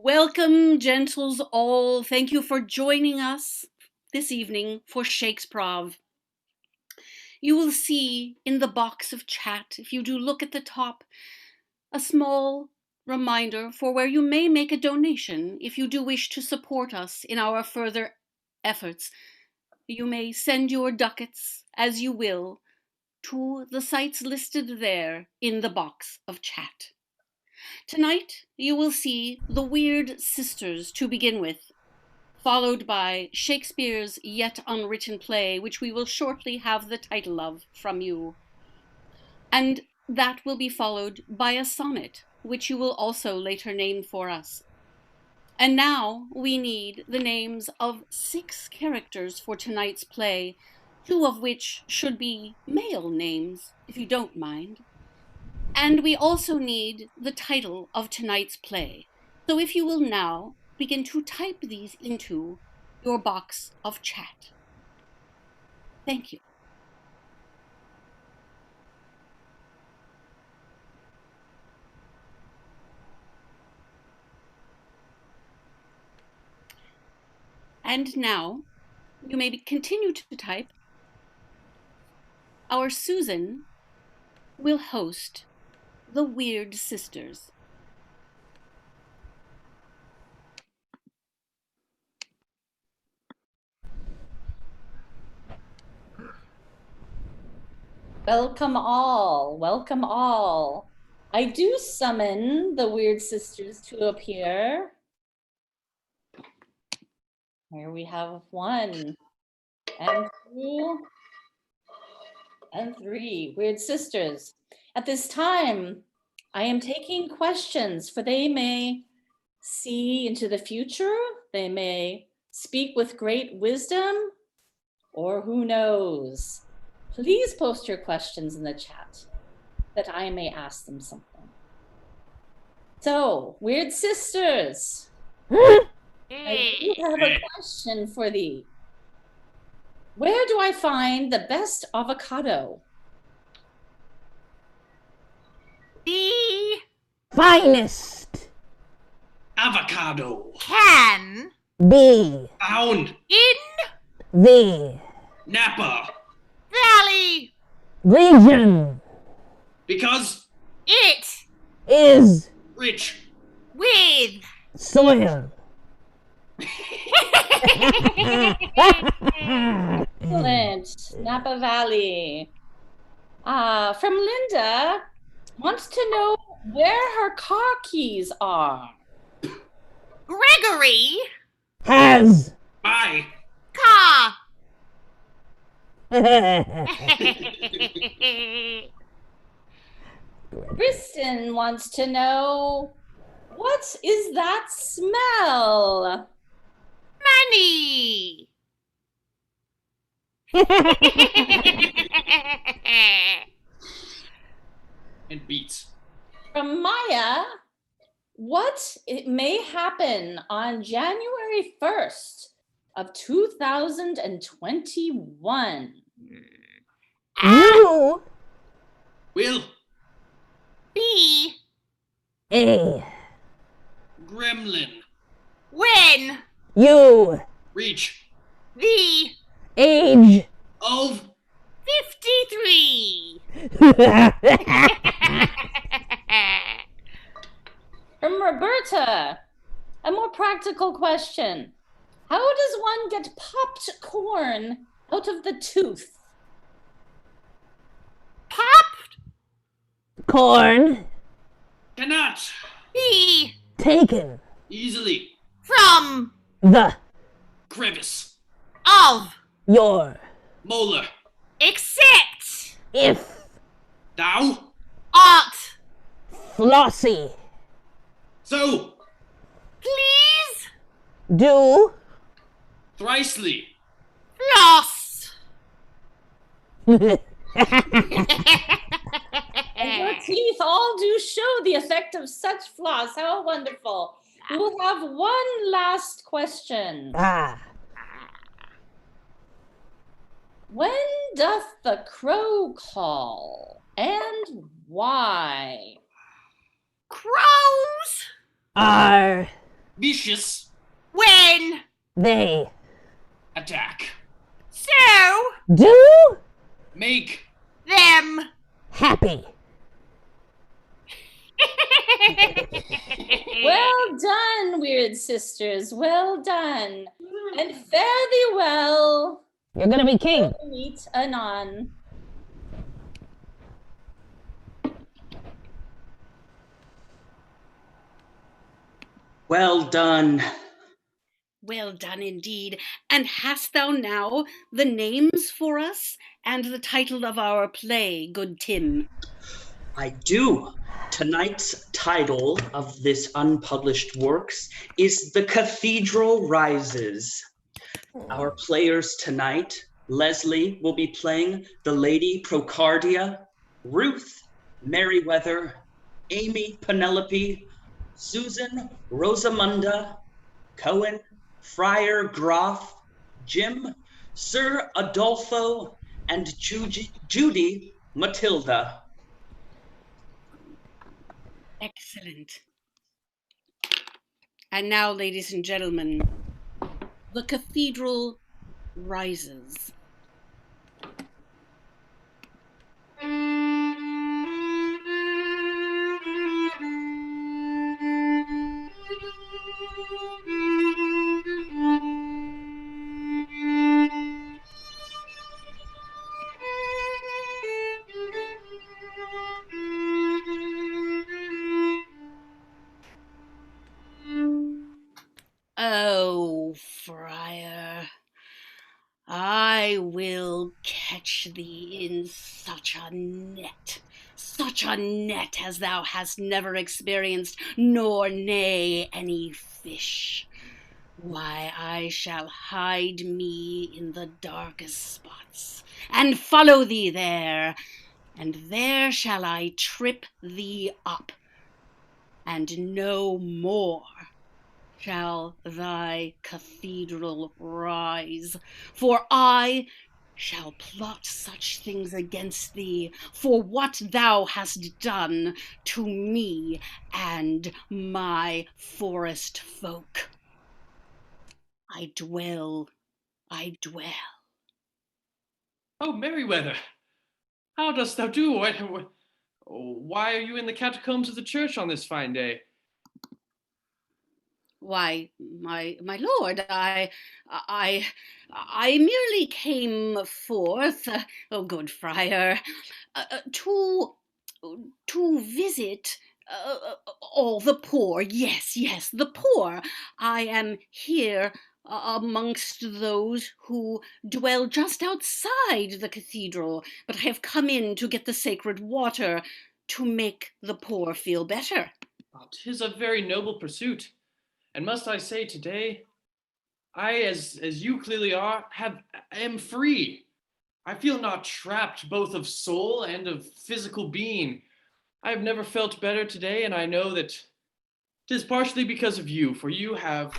Welcome, gentles all. Thank you for joining us this evening for ShakesProv. You will see in the box of chat, if you do look at the top, a small reminder for where you may make a donation if you do wish to support us in our further efforts. You may send your ducats as you will to the sites listed there in the box of chat. Tonight, you will see The Weird Sisters to begin with, followed by Shakespeare's yet unwritten play, which we will shortly have the title of from you. And that will be followed by a sonnet, which you will also later name for us. And now we need the names of 6 characters for tonight's play, 2 of which should be male names, if you don't mind. And we also need the title of tonight's play. So if you will now begin to type these into your box of chat. Thank you. And now you may continue to type. Our Susan will host The Weird Sisters. Welcome all, welcome all. I do summon the Weird Sisters to appear. Here we have 1 and 2 and 3 Weird Sisters. At this time, I am taking questions, for they may see into the future, they may speak with great wisdom, or who knows. Please post your questions in the chat that I may ask them something. So, Weird Sisters, I do have a question for thee. Where do I find the best avocado? The finest avocado can be found in the Napa valley region because it is rich with soil. Excellent, Napa Valley. From Linda, wants to know where her car keys are. Gregory Has my car. Kristen wants to know, what is that smell? Money. and beets. From Maya, what it may happen on January 1st of 2021? you Will Be a gremlin when you reach the age of 53. From Roberta, a more practical question. How does one get popped corn out of the tooth? Popped corn cannot be taken easily from the crevice of your molar except if thou art flossy so please do thricely floss. And your teeth all do show the effect of such floss. How wonderful. We will have one last question. When doth the crow call, and why? Crows are vicious, when, They attack, so, do make, them. happy. Well done, weird sisters. Well done. And fare thee well. You're gonna be king. We'll meet anon. Well done. Well done indeed. And hast thou now the names for us and the title of our play, good Tim? I do. Tonight's title of this unpublished works is The Cathedral Rises. Our players tonight, Leslie will be playing the Lady Procardia, Ruth, Merriweather, Amy Penelope, Susan Rosamunda, Cohen, Friar Groff, Jim, Sir Adolfo, and Judy Matilda. Excellent. And now, ladies and gentlemen, the cathedral rises. Oh, friar, I will catch thee in such a net as thou hast never experienced, nor nay any fish. Why, I shall hide me in the darkest spots, and follow thee there, and there shall I trip thee up, and no more shall thy cathedral rise, for I shall plot such things against thee for what thou hast done to me and my forest folk. I dwell. Oh, Merriweather, how dost thou do? Why are you in the catacombs of the church on this fine day? Why, my lord, I merely came forth, oh good friar, to visit all the poor. Yes, the poor. I am here amongst those who dwell just outside the cathedral, but I have come in to get the sacred water to make the poor feel better. Oh, 'tis a very noble pursuit. And must I say today, I, as you clearly are, am free. I feel not trapped both of soul and of physical being. I have never felt better today, and I know that 'tis partially because of you, for you have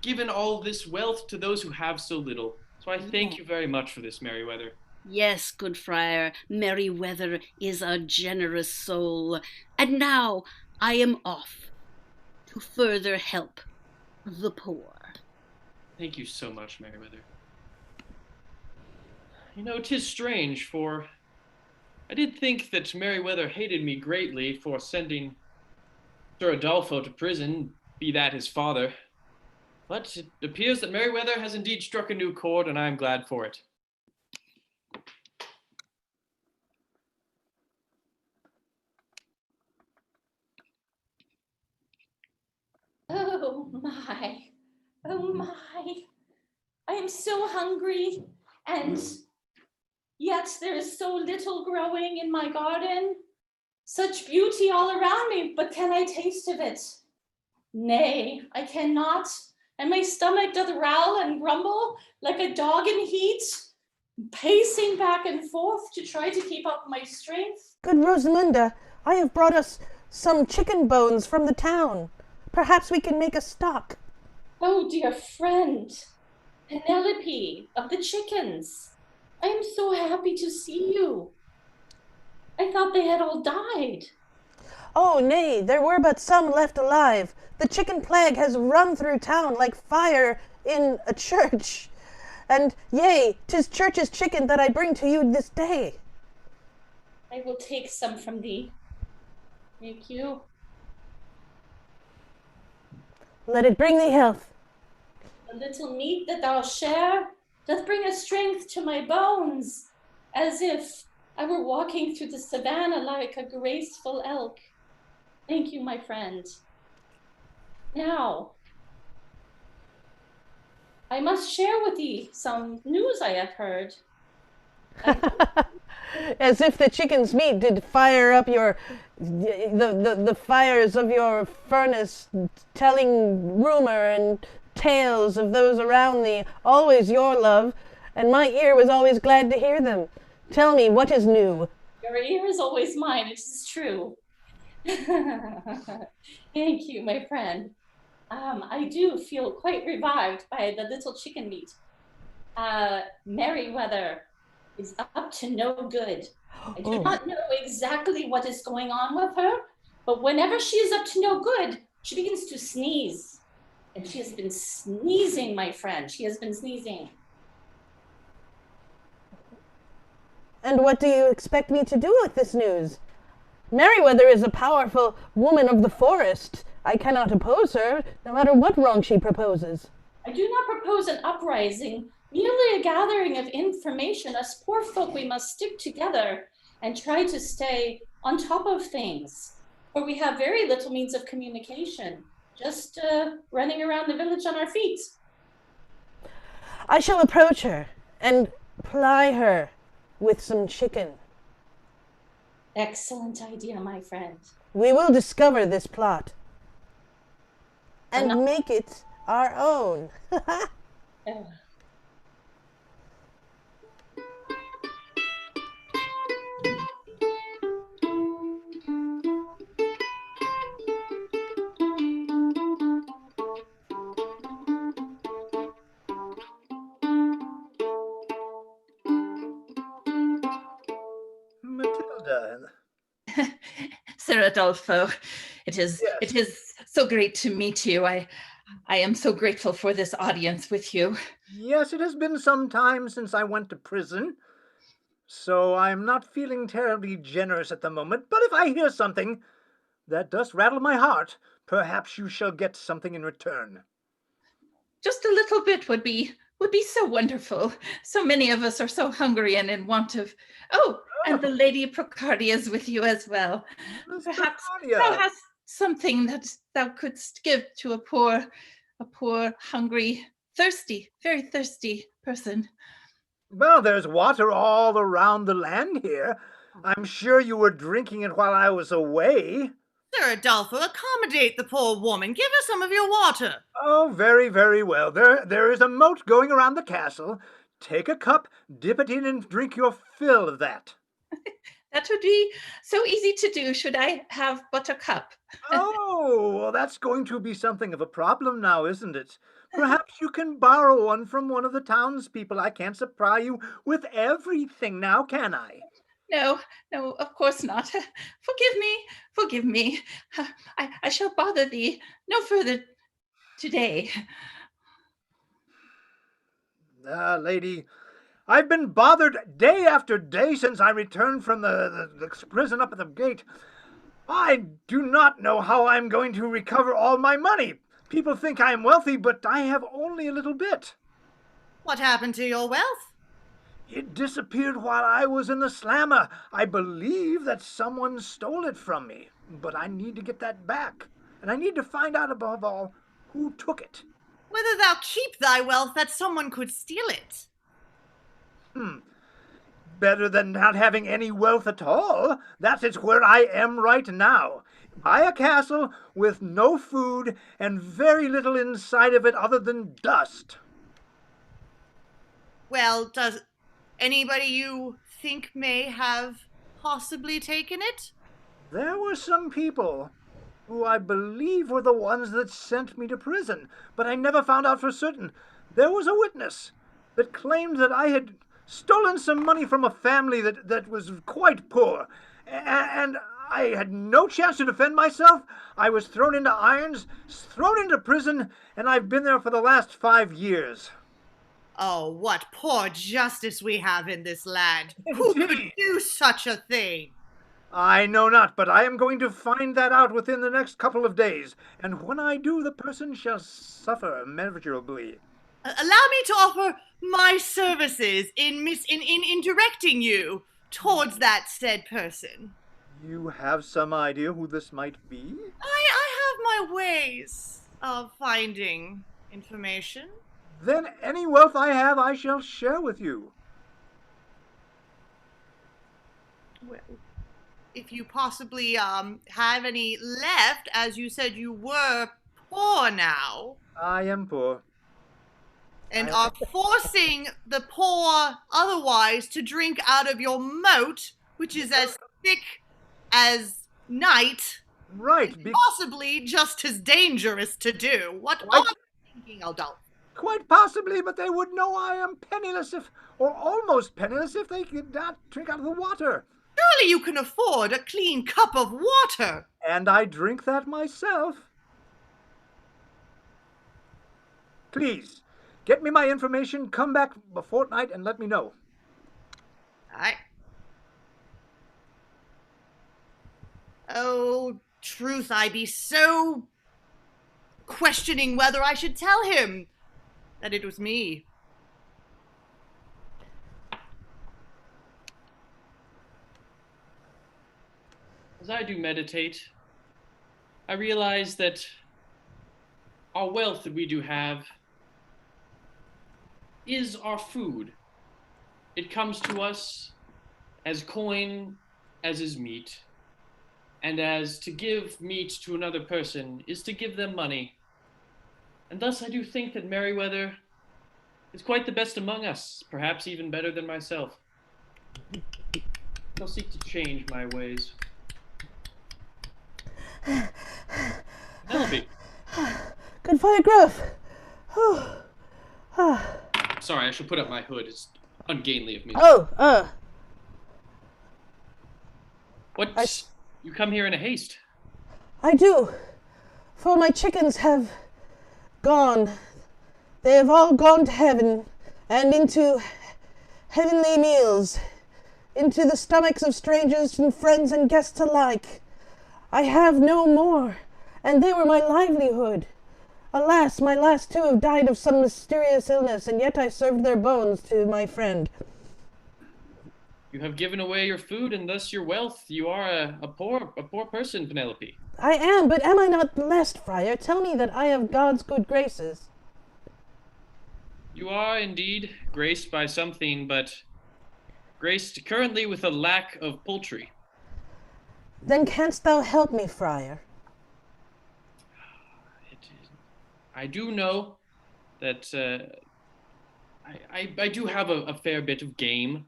given all this wealth to those who have so little. So I thank you very much for this, Merriweather. Yes, good friar, Merriweather is a generous soul. And now I am off to further help the poor. Thank you so much, Merriweather. You know, 'tis strange, for I did think that Merriweather hated me greatly for sending Sir Adolfo to prison, be that his father. But it appears that Merriweather has indeed struck a new chord, and I am glad for it. Oh my. Oh my. I am so hungry, and yet there is so little growing in my garden. Such beauty all around me, but can I taste of it? Nay, I cannot, and my stomach doth growl and grumble like a dog in heat, pacing back and forth to try to keep up my strength. Good Rosamunda, I have brought us some chicken bones from the town. Perhaps we can make a stock. Oh, dear friend, Penelope of the chickens, I am so happy to see you. I thought they had all died. Oh, nay, there were but some left alive. The chicken plague has run through town like fire in a church. And yea, 'tis church's chicken that I bring to you this day. I will take some from thee. Thank you. Let it bring thee health. The little meat that thou share doth bring a strength to my bones, as if I were walking through the savannah like a graceful elk. Thank you, my friend. Now, I must share with thee some news I have heard. As if the chicken's meat did fire up the fires of your furnace, telling rumor and tales of those around thee, always your love, and my ear was always glad to hear them. Tell me, what is new? Your ear is always mine, it is true. Thank you, my friend. I do feel quite revived by the little chicken meat. Merryweather is up to no good. I do not know exactly what is going on with her, but whenever she is up to no good, she begins to sneeze. And she has been sneezing, my friend. She has been sneezing. And what do you expect me to do with this news? Merryweather is a powerful woman of the forest. I cannot oppose her, no matter what wrong she proposes. I do not propose an uprising, merely a gathering of information. Us poor folk, we must stick together and try to stay on top of things, for we have very little means of communication, just running around the village on our feet. I shall approach her and ply her with some chicken. Excellent idea, my friend. We will discover this plot and Enough. make it our own. Matilda. Sir Adolfo, it is so great to meet you. I am so grateful for this audience with you. Yes, it has been some time since I went to prison, so I'm not feeling terribly generous at the moment. But if I hear something that does rattle my heart, perhaps you shall get something in return. Just a little bit would be so wonderful. So many of us are so hungry and in want of. Oh, and the Lady Procardia is with you as well. Miss Perhaps Procardia. thou hast something that thou couldst give to a poor, hungry, thirsty, very thirsty person. Well, there's water all around the land here. I'm sure you were drinking it while I was away. Sir Adolfo, accommodate the poor woman. Give her some of your water. Oh, very, very well. There is a moat going around the castle. Take a cup, dip it in, and drink your fill of that. That would be so easy to do, should I have but a cup. Oh, well, that's going to be something of a problem now, isn't it? Perhaps you can borrow one from one of the townspeople. I can't supply you with everything now, can I? No, of course not. Forgive me. I shall bother thee no further today. Lady, I've been bothered day after day since I returned from the prison up at the gate. I do not know how I'm going to recover all my money. People think I am wealthy, but I have only a little bit. What happened to your wealth? It disappeared while I was in the slammer. I believe that someone stole it from me, but I need to get that back. And I need to find out, above all, who took it. Whether thou keep thy wealth, that someone could steal it. Better than not having any wealth at all. That is where I am right now. Buy a castle with no food and very little inside of it other than dust. Well, does anybody you think may have possibly taken it? There were some people who I believe were the ones that sent me to prison, but I never found out for certain. There was a witness that claimed that I had stolen some money from a family that was quite poor, and I had no chance to defend myself. I was thrown into irons, thrown into prison, and I've been there for the last 5 years. Oh, what poor justice we have in this land. Who could Indeed. do such a thing? I know not, but I am going to find that out within the next couple of days, and when I do, the person shall suffer miserably. Allow me to offer my services in directing you towards that said person. You have some idea who this might be? I have my ways of finding information. Then any wealth I have I shall share with you. Well, if you possibly have any left, as you said you were poor now, I am poor. and are forcing the poor otherwise to drink out of your moat, which is as thick as night, Right, possibly just as dangerous to do. What are you thinking, adult? quite possibly, but they would know I am penniless or almost penniless if they could not drink out of the water. Surely you can afford a clean cup of water. And I drink that myself. Please, get me my information, come back a fortnight and let me know. Oh, truth, I be so questioning whether I should tell him that it was me. As I do meditate, I realize that our wealth that we do have is our food. It comes to us as coin as is meat, and as to give meat to another person is to give them money. And thus I do think that Meriwether is quite the best among us, perhaps even better than myself. I'll seek to change my ways. Penelope. Good fire growth. Sorry, I should put up my hood. It's ungainly of me. What? You come here in a haste. I do. For my chickens have gone. They have all gone to heaven and into heavenly meals, into the stomachs of strangers and friends and guests alike. I have no more, and they were my livelihood. Alas, my last two have died of some mysterious illness, and yet I served their bones to my friend. You have given away your food and thus your wealth. You are a poor person, Penelope. I am, but am I not blessed, Friar? Tell me that I have God's good graces. You are indeed graced by something, but graced currently with a lack of poultry. Then canst thou help me, Friar? I do know that I do have a fair bit of game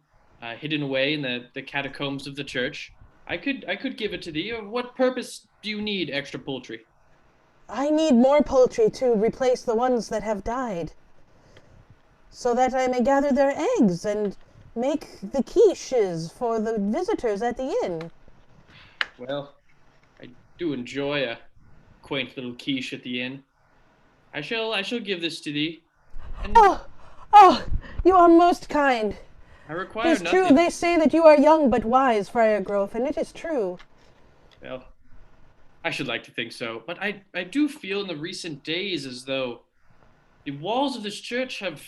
hidden away in the catacombs of the church. I could give it to thee. What purpose do you need extra poultry? I need more poultry to replace the ones that have died, so that I may gather their eggs and make the quiches for the visitors at the inn. Well, I do enjoy a quaint little quiche at the inn. I shall give this to thee. And Oh, you are most kind. I require It is nothing. true, they say that you are young but wise, Friar Grove, and it is true. Well, I should like to think so, but I do feel in the recent days as though the walls of this church have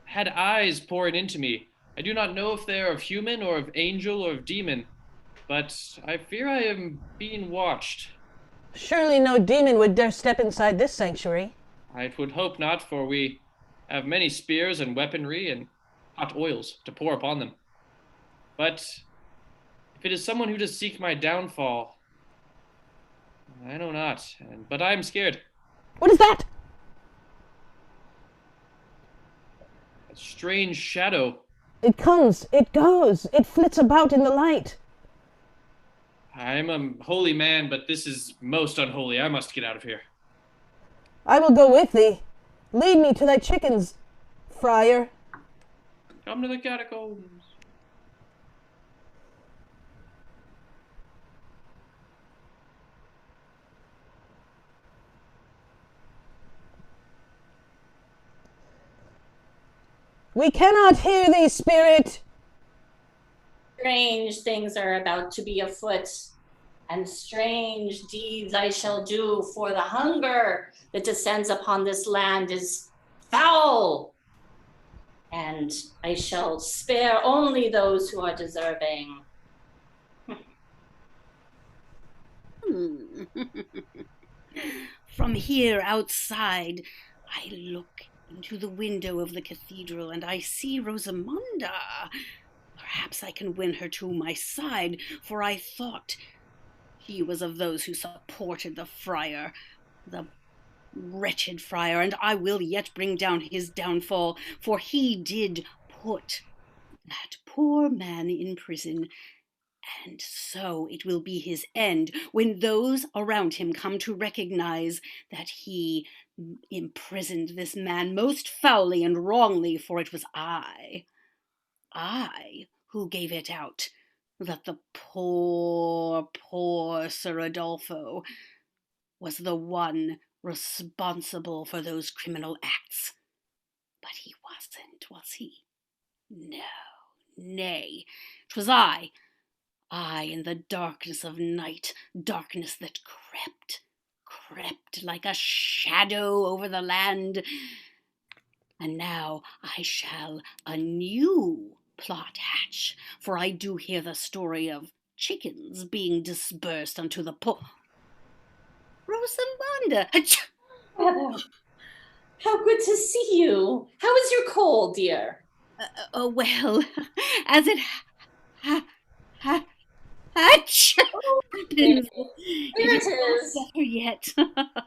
had eyes pouring into me. I do not know if they are of human or of angel or of demon, but I fear I am being watched. Surely no demon would dare step inside this sanctuary. I would hope not, for we have many spears and weaponry and hot oils to pour upon them. But if it is someone who does seek my downfall, I know not, but I am scared. What is that? A strange shadow. It comes, it goes, it flits about in the light. I am a holy man, but this is most unholy. I must get out of here. I will go with thee. Lead me to thy chickens, Friar. Come to the catacombs. We cannot hear thee, spirit. Strange things are about to be afoot, and strange deeds I shall do, for the hunger that descends upon this land is foul. And I shall spare only those who are deserving. From here outside, I look into the window of the cathedral and I see Rosamunda. Perhaps I can win her to my side, for I thought he was of those who supported the friar, the wretched friar, and I will yet bring down his downfall, for he did put that poor man in prison, and so it will be his end when those around him come to recognize that he imprisoned this man most foully and wrongly, for it was I who gave it out that the poor Sir Adolfo was the one responsible for those criminal acts. But he wasn't, was he? No, nay, 'twas I in the darkness of night, darkness that crept like a shadow over the land. And now I shall anew plot hatch, for I do hear the story of chickens being dispersed unto the poor. Rosamunda! How good to see you. How is your cold, dear? Well, as it happens, There it is. better yet.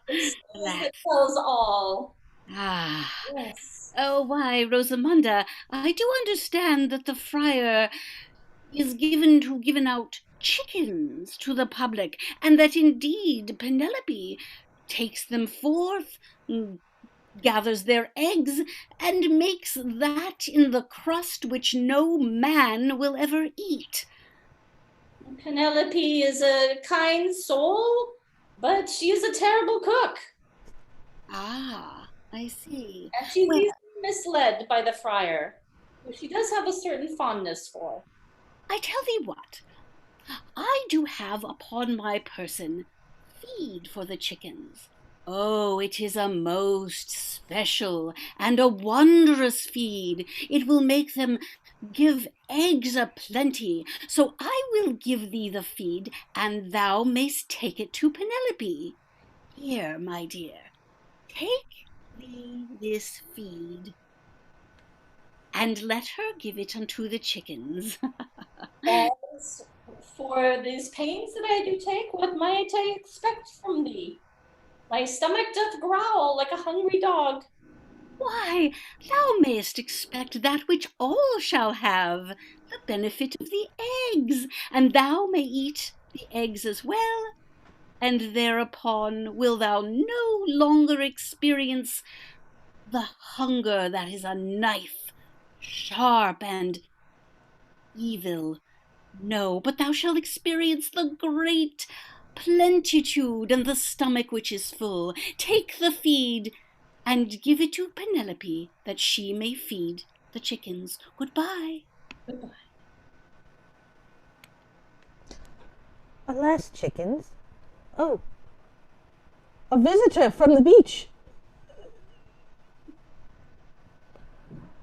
It tells all. Ah. Yes. Oh, why, Rosamunda, I do understand that the friar is given out chickens to the public, and that indeed Penelope takes them forth, gathers their eggs, and makes that in the crust which no man will ever eat. Penelope is a kind soul, but she is a terrible cook. Ah, I see. And she's Well, easily misled by the friar, who she does have a certain fondness for. I tell thee what, I do have upon my person feed for the chickens. Oh, it is a most special and a wondrous feed. It will make them give eggs a plenty. So I will give thee the feed, and thou mayst take it to Penelope. Here, my dear, take thee this feed, and let her give it unto the chickens. As for these pains that I do take, what might I expect from thee? My stomach doth growl like a hungry dog. Why, thou mayst expect that which all shall have, the benefit of the eggs, and thou may eat the eggs as well, and thereupon will thou no longer experience the hunger that is a knife, sharp and evil. No, but thou shalt experience the great plenitude and the stomach which is full. Take the feed and give it to Penelope, that she may feed the chickens. Goodbye. Goodbye. Alas, chickens. Oh, a visitor from the beach.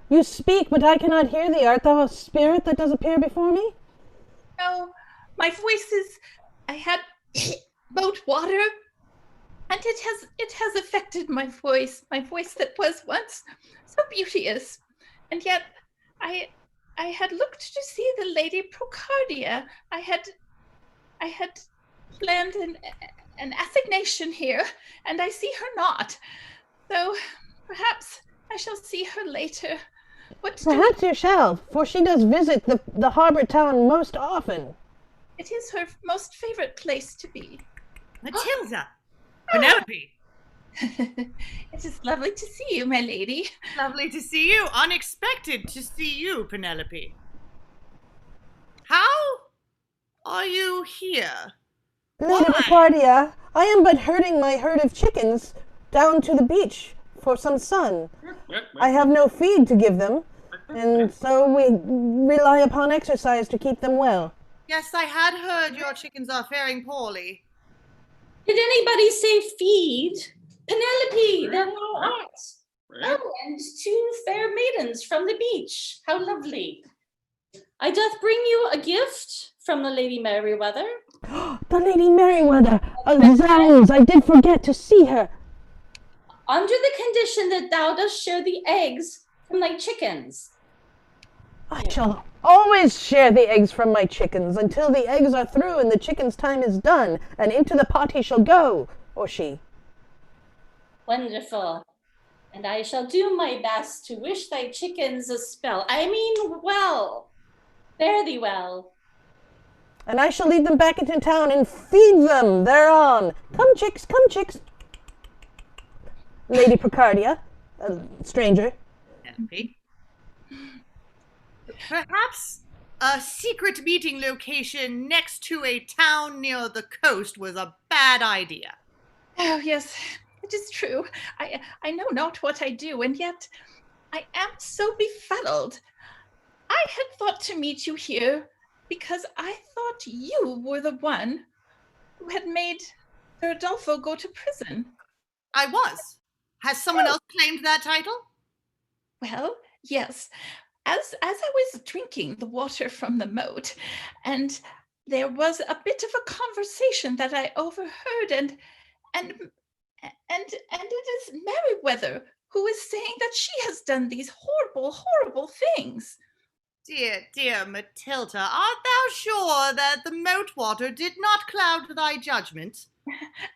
You speak, but I cannot hear thee. Art thou a spirit that does appear before me? No, my voice is. I had boat water, and it has affected my voice that was once so beauteous, and yet I had looked to see the Lady Procardia. I had planned an assignation here, and I see her not. So perhaps I shall see her later. Perhaps you shall, for she does visit the harbor town most often. It is her most favorite place to be. Matilda! Penelope! It is lovely to see you, my lady. Lovely to see you. Unexpected to see you, Penelope. How are you here? Lady Procardia, I am but herding my herd of chickens down to the beach for some sun. I have no feed to give them, And so we rely upon exercise to keep them well. Yes, I had heard your chickens are faring poorly. Did anybody say feed? Penelope, there thou art. Oh, and 2 fair maidens from the beach. How lovely. I doth bring you a gift from the Lady Merriweather. The Lady Merriweather! Oh, zounds, I did forget to see her. Under the condition that thou dost share the eggs from thy chickens. I shall always share the eggs from my chickens until the eggs are through and the chicken's time is done, and into the pot he shall go, or she. Wonderful. And I shall do my best to wish thy chickens a spell. I mean, well. Fare thee well. And I shall lead them back into town and feed them thereon. Come, chicks, come, chicks. Lady Procardia, stranger. Penelope. Perhaps a secret meeting location next to a town near the coast was a bad idea. Oh, yes, it is true. I know not what I do, and yet I am so befuddled. I had thought to meet you here because I thought you were the one who had made Sir Adolfo go to prison. I was. Has someone else claimed that title? Well, yes. As I was drinking the water from the moat, and there was a bit of a conversation that I overheard, and it is Merriweather who is saying that she has done these horrible, horrible things. Dear, dear Matilda, art thou sure that the moat water did not cloud thy judgment?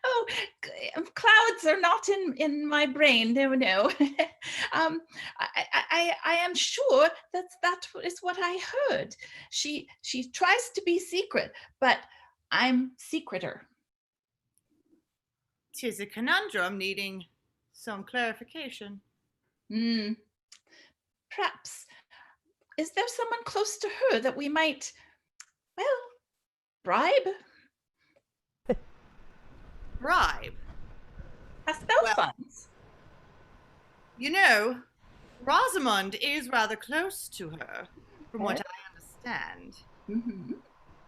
Oh, clouds are not in my brain. No. I am sure that is what I heard. She tries to be secret, but I'm secreter. 'Tis a conundrum needing some clarification. Perhaps. Is there someone close to her that we might, well, bribe? Bribe? Hast thou funds? You know, Rosamond is rather close to her, from what I understand. Mm-hmm.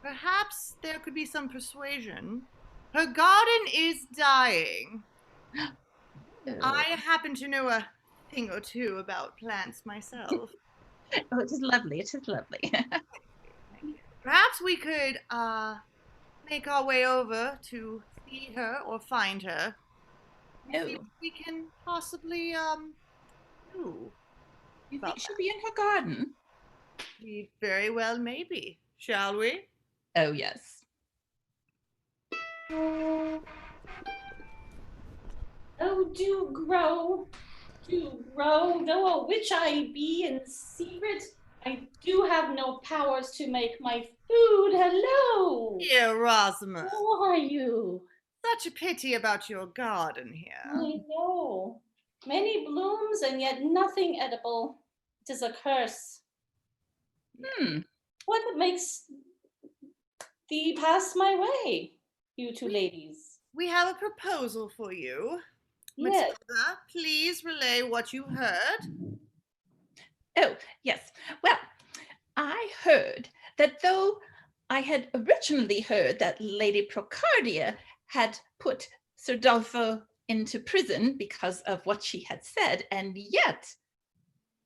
Perhaps there could be some persuasion. Her garden is dying. I happen to know a thing or two about plants myself. Oh, it is lovely. It is lovely. Perhaps we could make our way over to see her or find her. No. See what we can possibly do. You think she'll be in her garden? We very well maybe. Shall we? Oh, yes. Oh, do grow, though a witch I be in secret, I do have no powers to make my food. Hello! Dear Rosamond. How are you? Such a pity about your garden here. I know. Many blooms and yet nothing edible. It is a curse. What makes thee pass my way, you 2 ladies? We have a proposal for you. Yes. Matilda, please relay what you heard. Oh, yes. Well, I heard that though I had originally heard that Lady Procardia had put Sir Dolfo into prison because of what she had said, and yet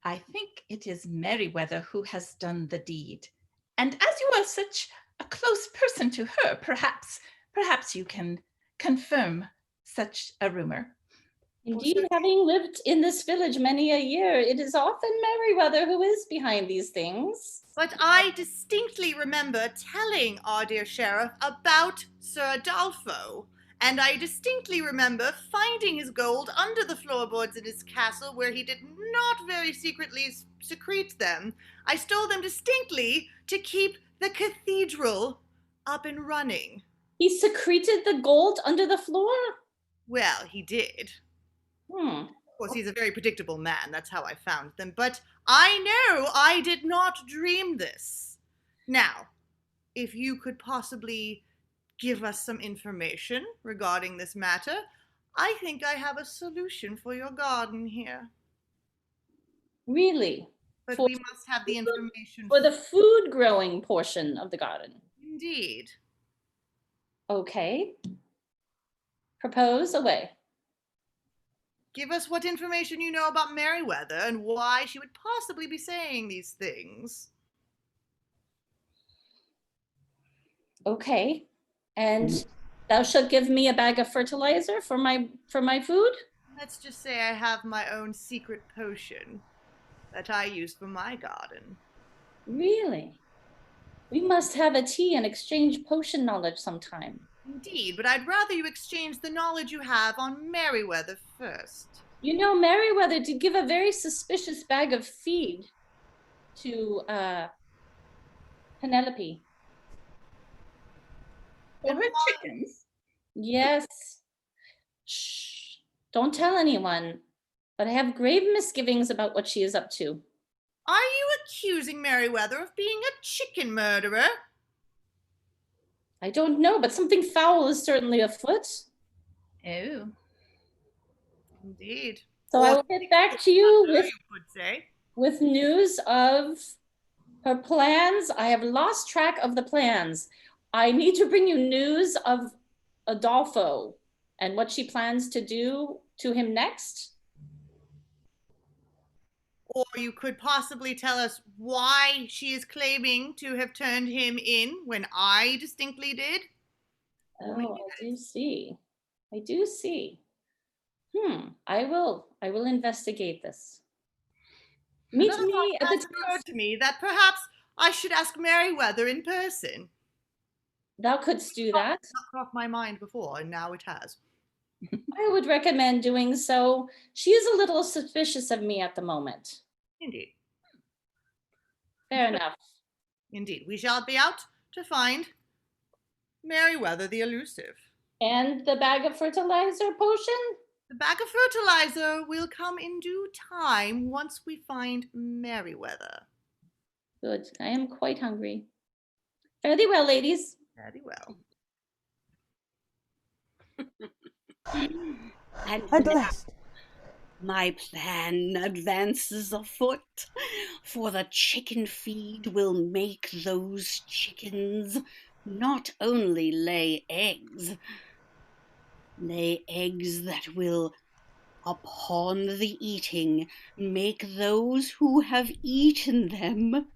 I think it is Merriweather who has done the deed. And as you are such a close person to her, perhaps you can confirm such a rumor. Indeed, having lived in this village many a year, it is often Merriweather who is behind these things. But I distinctly remember telling our dear sheriff about Sir Adolfo, and I distinctly remember finding his gold under the floorboards in his castle where he did not very secretly secrete them. I stole them distinctly to keep the cathedral up and running. He secreted the gold under the floor? Well, he did. Of Of course, he's a very predictable man. That's how I found them. But I know I did not dream this. Now, if you could possibly give us some information regarding this matter, I think I have a solution for your garden here. Really? But For we must have the information. For the food growing portion of the garden. Indeed. Okay. Propose away. Give us what information you know about Merryweather and why she would possibly be saying these things. Okay. And thou shalt give me a bag of fertilizer for my food? Let's just say I have my own secret potion that I use for my garden. Really? We must have a tea and exchange potion knowledge sometime. Indeed, but I'd rather you exchange the knowledge you have on Merryweather first. You know, Merryweather did give a very suspicious bag of feed to Penelope. For her chickens. Yes. Shh. Don't tell anyone. But I have grave misgivings about what she is up to. Are you accusing Merryweather of being a chicken murderer? I don't know, but something foul is certainly afoot. Oh. Indeed. So I will get back to you You could say. with news of her plans. I have lost track of the plans. I need to bring you news of Adolfo and what she plans to do to him next. Or you could possibly tell us why she is claiming to have turned him in when I distinctly did. Oh, I do see. I do see. I will investigate this. Meet Another me at thought the occurred to me that perhaps I should ask Merryweather in person. Thou couldst do that. Not crossed my mind before, and now it has. I would recommend doing so. She is a little suspicious of me at the moment. Indeed. Fair enough. Indeed. We shall be out to find Merryweather the elusive. And the bag of fertilizer potion? The bag of fertilizer will come in due time once we find Merryweather. Good. I am quite hungry. Fare thee well, ladies. Very well. And At now last. my plan advances afoot, for the chicken feed will make those chickens not only lay eggs that will, upon the eating, make those who have eaten them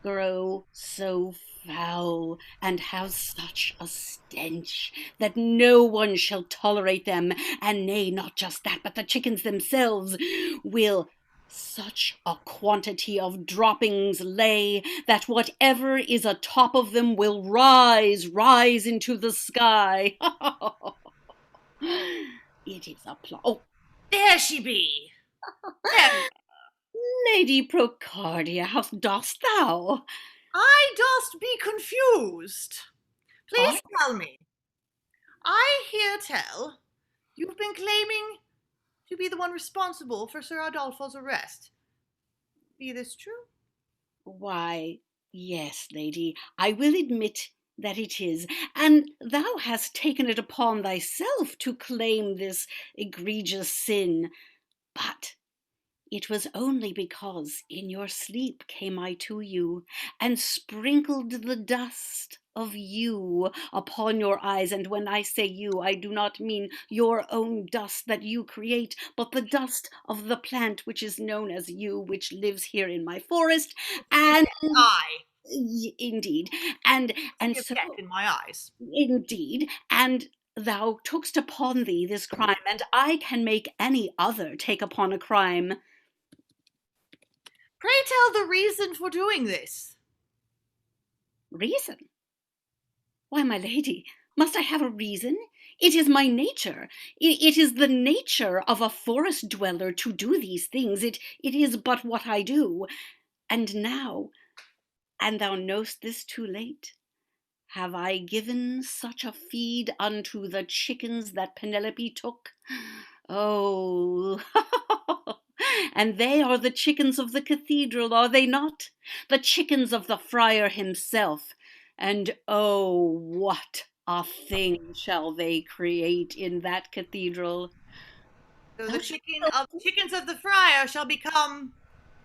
grow so foul and have such a stench that no one shall tolerate them, and nay, not just that, but the chickens themselves will such a quantity of droppings lay that whatever is atop of them will rise into the sky. It is a plot. Oh, There she be! There. Lady Procardia, how dost thou? I dost be confused. Please tell me. I hear tell you've been claiming to be the one responsible for Sir Adolfo's arrest. Be this true? Why, yes, lady, I will admit that it is, and thou hast taken it upon thyself to claim this egregious sin. But it was only because in your sleep came I to you, and sprinkled the dust of you upon your eyes. And when I say you, I do not mean your own dust that you create, but the dust of the plant which is known as you, which lives here in my forest. And indeed, and so in my eyes. indeed, and thou tookst upon thee this crime, and I can make any other take upon a crime. Pray tell the reason for doing this. Reason? Why, my lady, must I have a reason? It is my nature. It is the nature of a forest dweller to do these things. It is but what I do. And now, and thou know'st this too late, have I given such a feed unto the chickens that Penelope took? Oh, and they are the chickens of the cathedral, are they not? The chickens of the friar himself. And oh, what a thing shall they create in that cathedral? So the chickens of the friar shall become,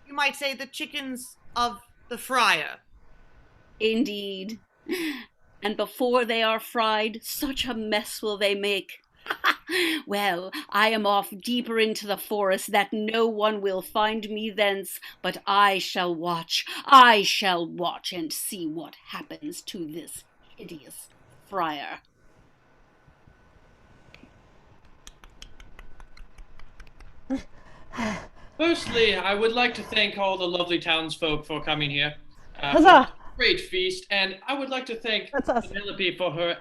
you might say, the chickens of the friar. Indeed. And before they are fried, such a mess will they make. Well, I am off deeper into the forest that no one will find me thence, but I shall watch and see what happens to this hideous friar. Firstly, I would like to thank all the lovely townsfolk for coming here. For Huzzah! this great feast, and I would like to thank That's us. Penelope for her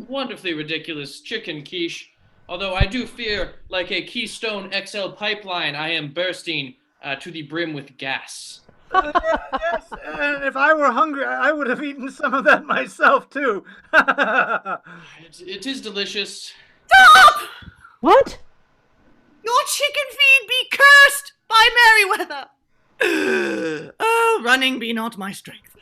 wonderfully ridiculous chicken quiche. Although I do fear, like a Keystone XL pipeline, I am bursting to the brim with gas. Yes, and if I were hungry, I would have eaten some of that myself too. It is delicious. Stop! What? Your chicken feed be cursed by Merryweather. Oh, running be not my strength.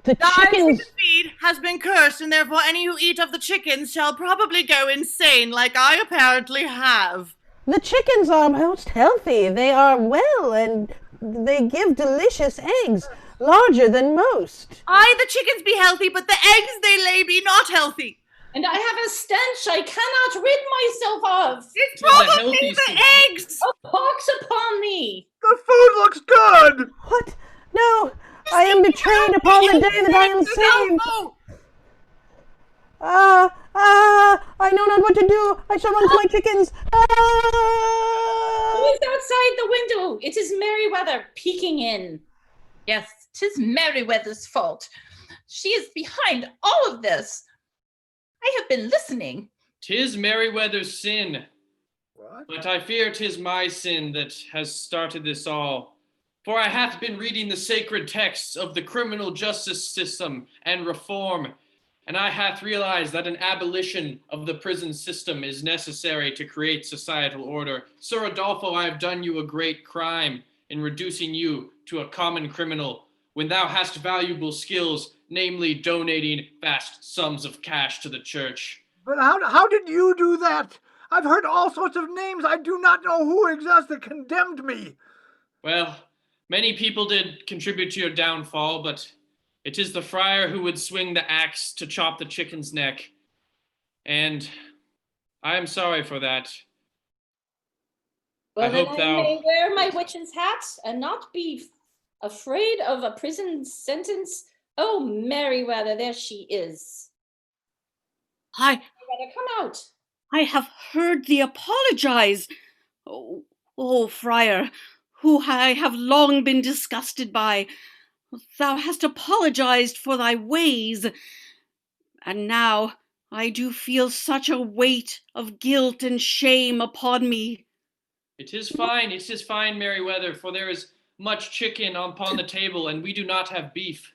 The Thy chickens. chicken feed has been cursed, and therefore any who eat of the chickens shall probably go insane, like I apparently have. The chickens are most healthy. They are well, and they give delicious eggs, larger than most. Aye, the chickens be healthy, but the eggs they lay be not healthy. And I have a stench I cannot rid myself of. It's Well, the probably healthy the soup. eggs. A pox upon me. The food looks good. What? No, I am betrayed upon the day that I am saved. Oh, I know not what to do. I shall run to my chickens. Who is outside the window? It is Merryweather peeking in. Yes, 'tis Merryweather's fault. She is behind all of this. I have been listening. 'Tis Merryweather's sin, What? but I fear 'tis my sin that has started this all. For I hath been reading the sacred texts of the criminal justice system and reform, and I hath realized that an abolition of the prison system is necessary to create societal order. Sir Adolfo, I have done you a great crime in reducing you to a common criminal when thou hast valuable skills, namely donating vast sums of cash to the church. But how did you do that? I've heard all sorts of names. I do not know who exactly condemned me. Well, many people did contribute to your downfall, but it is the friar who would swing the axe to chop the chicken's neck. And I am sorry for that. Well, I then hope I thou- may wear my witch's hat and not be afraid of a prison sentence. Oh, Merryweather, there she is. Merryweather, come out. I have heard thee apologize. Oh, friar, who I have long been disgusted by. Thou hast apologized for thy ways, and now I do feel such a weight of guilt and shame upon me. It is fine, Merryweather, for there is much chicken upon the table, and we do not have beef.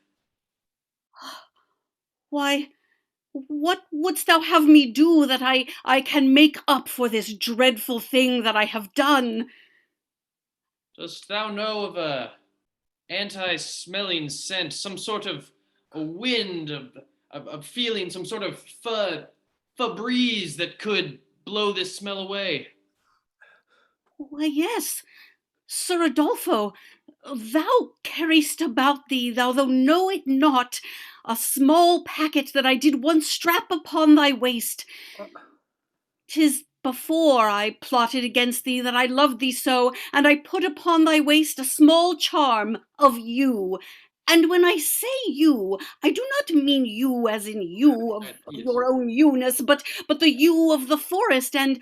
Why, what wouldst thou have me do that I can make up for this dreadful thing that I have done? Dost thou know of a anti-smelling scent, some sort of a wind of feeling, some sort of Febreze that could blow this smell away? Why, yes, Sir Adolfo, thou carriest about thee, thou know it not, a small packet that I did once strap upon thy waist. 'Tis before I plotted against thee that I loved thee so, and I put upon thy waist a small charm of you. And when I say you, I do not mean you as in you of Yes. your own you-ness, but the you of the forest, and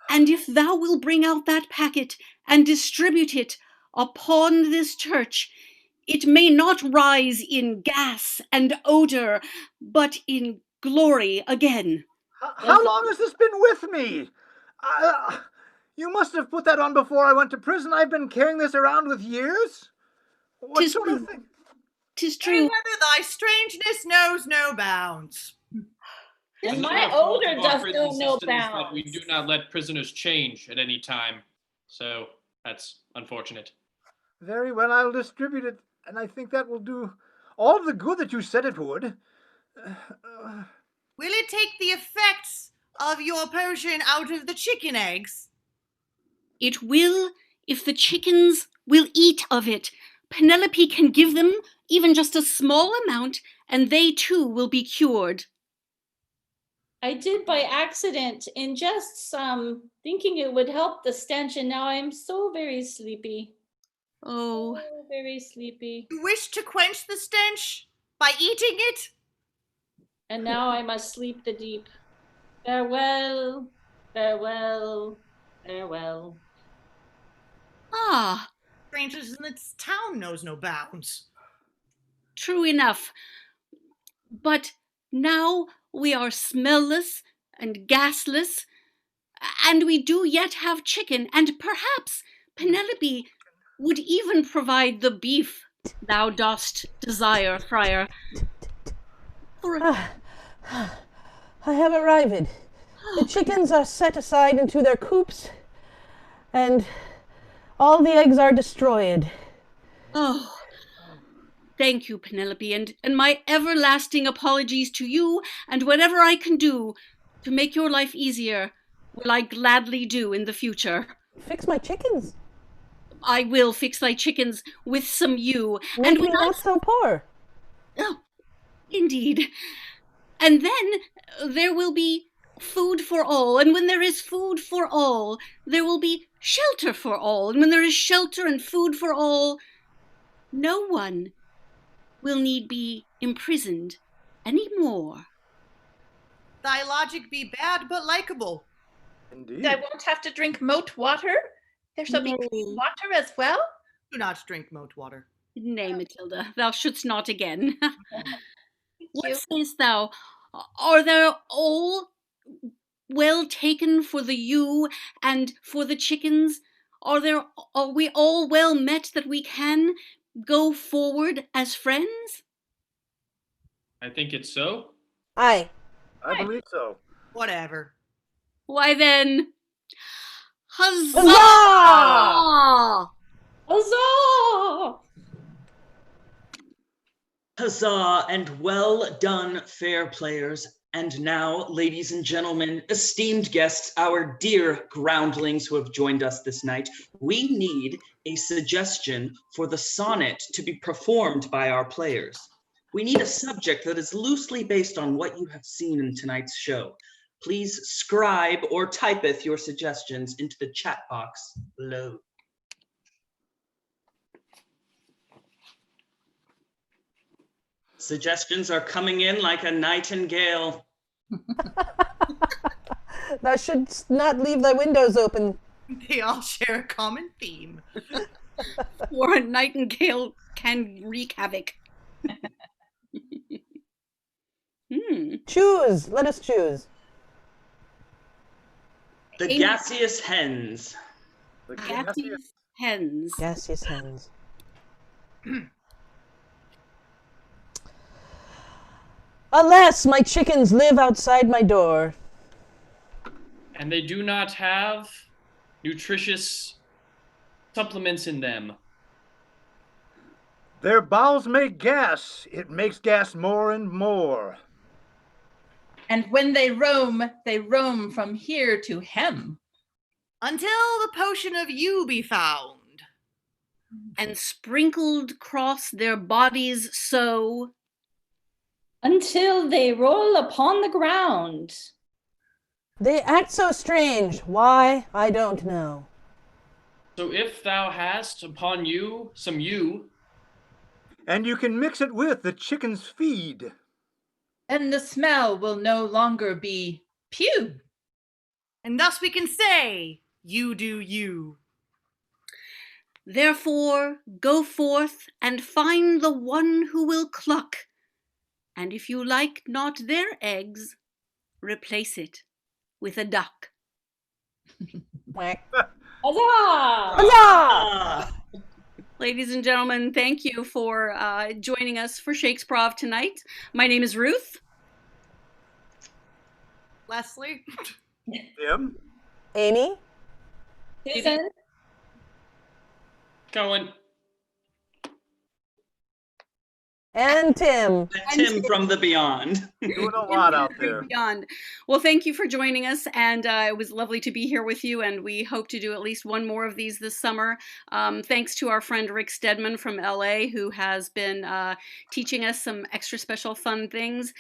if thou will bring out that packet and distribute it upon this church, it may not rise in gas and odor, but in glory again. How long has this been with me? You must have put that on before I went to prison. I've been carrying this around with years. What 'Tis sort of true. thing? 'Tis true. Merryweather, thy strangeness knows no bounds. And It's my not a fault odor of our does prison know no systems that we bounds. do not let prisoners change at any time. So that's unfortunate. Very well, I'll distribute it, and I think that will do all the good that you said it would. Will it take the effects of your potion out of the chicken eggs? It will if the chickens will eat of it. Penelope can give them even just a small amount, and they too will be cured. I did by accident ingest some, thinking it would help the stench, and now I'm so very sleepy. Oh, So very sleepy. You wish to quench the stench by eating it? And now I must sleep the deep. Farewell, farewell, farewell. ah, Strangers in this town knows no bounds. true enough. But now we are smellless and gasless, and we do yet have chicken, and perhaps Penelope would even provide the beef thou dost desire, Friar. I have arrived. The chickens are set aside into their coops, and all the eggs are destroyed. Oh, thank you, Penelope, and my everlasting apologies to you, and whatever I can do to make your life easier will I gladly do in the future. Fix my chickens. I will fix thy chickens with some yew. Make And me when I... not so poor. Oh, indeed. And then there will be food for all. And when there is food for all, there will be shelter for all. And when there is shelter and food for all, no one will need be imprisoned any more. Thy logic be bad but likable. Indeed. I won't have to drink moat water. There shall be clean water as well. Do not drink moat water. Nay, Matilda, thou shouldst not again. Thank What you. sayest thou? Are there all well taken for the ewe and for the chickens? Are we all well met that we can go forward as friends? I think it's so. Aye. I believe so. Whatever. Why then, huzzah! Huzzah! Huzzah! Huzzah and well done, fair players. And now, ladies and gentlemen, esteemed guests, our dear groundlings who have joined us this night, we need a suggestion for the sonnet to be performed by our players. We need a subject that is loosely based on what you have seen in tonight's show. Please scribe or typeth your suggestions into the chat box below. Suggestions are coming in like a nightingale. Thou shouldst not leave thy windows open. They all share a common theme. Or a nightingale can wreak havoc. Choose. Let us choose. The gaseous hens. The Gaseous hens. Gaseous hens. Alas, my chickens live outside my door. And they do not have nutritious supplements in them. Their bowels make gas. It makes gas more and more. And when they roam from here to hem. Until the potion of you be found. And sprinkled cross their bodies so. Until they roll upon the ground. They act so strange. Why? I don't know. So if thou hast upon you some yew, And you can mix it with the chicken's feed. And the smell will no longer be pew. And thus we can say, you do you. Therefore, go forth and find the one who will cluck. And if you like not their eggs, replace it with a duck. Quack. Huzzah! Huzzah! Ladies and gentlemen, thank you for joining us for ShakesProv tonight. My name is Ruth. Leslie? Tim? Amy? Susan? Cohen. And Tim. And Tim from the beyond. Doing a lot out there. Beyond. Well, thank you for joining us, and it was lovely to be here with you, and we hope to do at least one more of these this summer. Thanks to our friend Rick Stedman from LA, who has been teaching us some extra special fun things.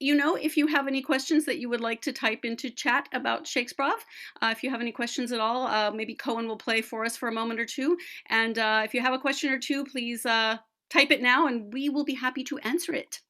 You know, if you have any questions that you would like to type into chat about ShakesProv, if you have any questions at all, maybe Cohen will play for us for a moment or two. And if you have a question or two, please type it now and we will be happy to answer it.